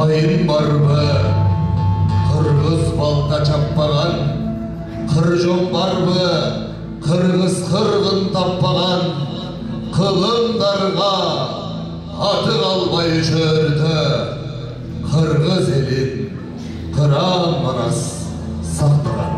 Kayın barbe, kırgız balta çappagan, kırjon barbe, kırgız kırgın tappagan, kılındarga atı kalmayı şöhrete, kırgız elin kıran manas saktagan.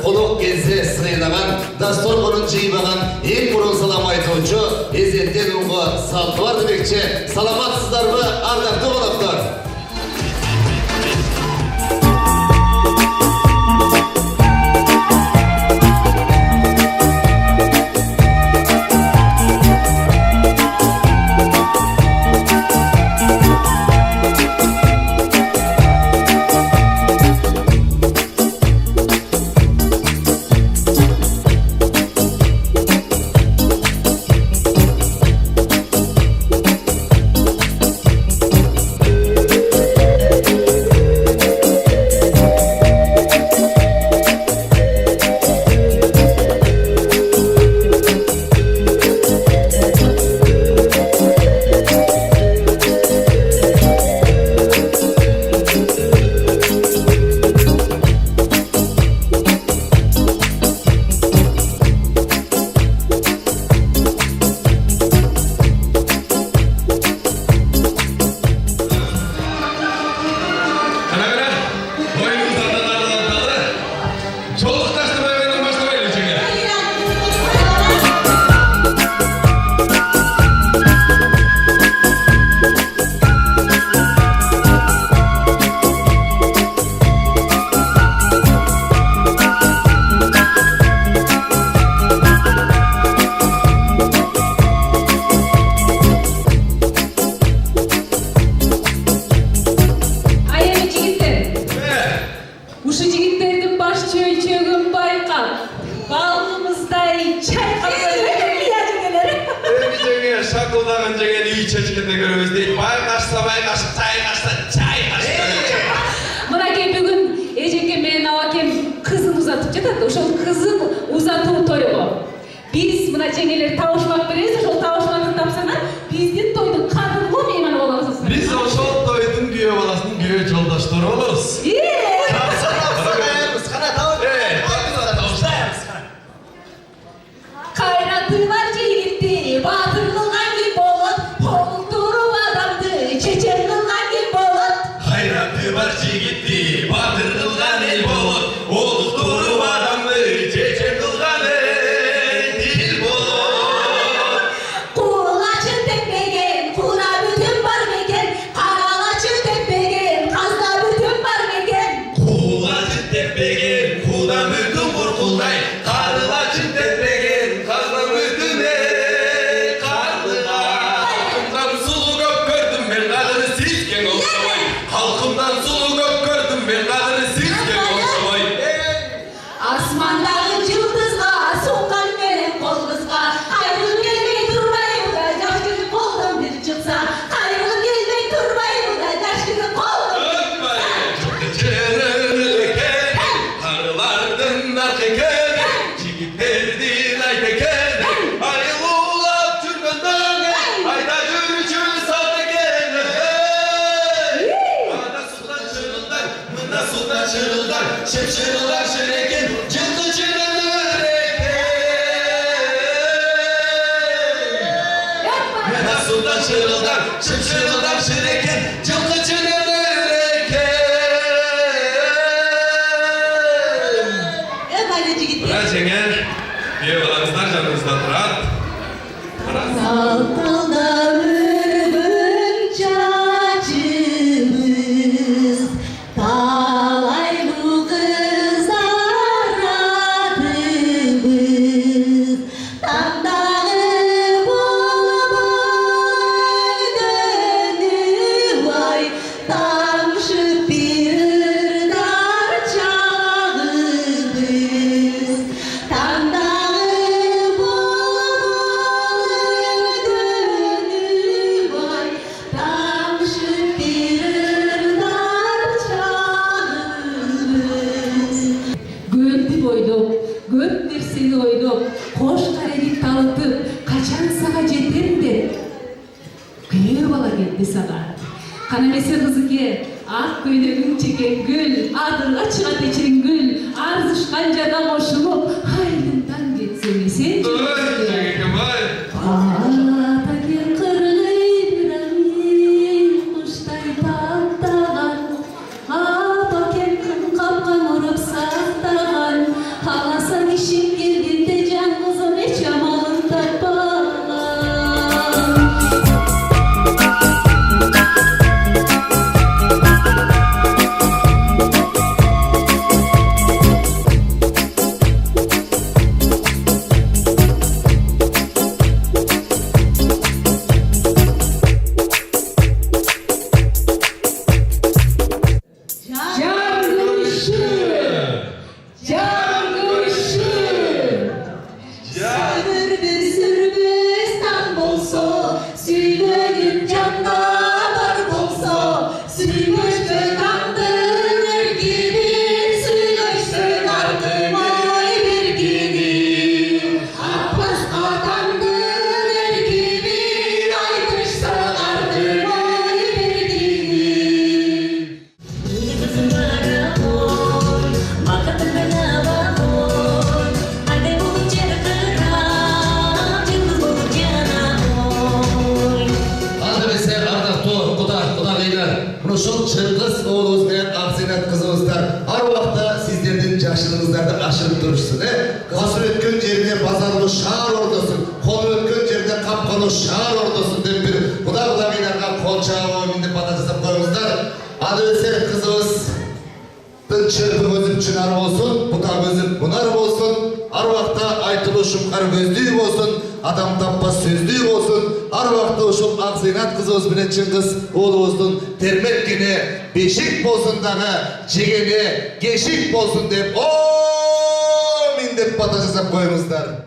Kuluk gelse sıylagan, dastor bunun cıybagan, en burun salam aytuvçu, ezetten ungu saltı var demekçi. Salamatsızlar mı, ardakta konaklar? ойдоп, көп нерсени ойдоп, кош карелик талытып, качан сага жетем деп күйөө бала келди сага. Кана эмесе кызыке, ак көйлөгүң чекен гүл, адырга чыга течен гүл, арзышкан жада кошулуп, айдындан кетсең сен ушул чыңгыз оолубуз менен Аксайнат кызыбыздар ар убакта сиздердин жашыгыңыздарды ашырып турушсун. Касыр өткөн жерине базарлуу шаар ордосун, колу өткөн жерине капкалуу шаар ордосун деп бир Кудай Кудайга кол чабуу минде бата жасап коюңуздар. Аны өсө кызыбыздын чырпы көзүп чынар болсун, бута көзүп мунар болсун, ар убакта айтылуу шумкар көздүү болсун, адам таппас сөздүү болсун. Ар убакта ушул Аксайнат кызыбыз менен Чыңгыз оолубуздун терметкени бешик болсун дагы, жегени кешик болсун деп, о, мин деп бата жасап коюңуздар.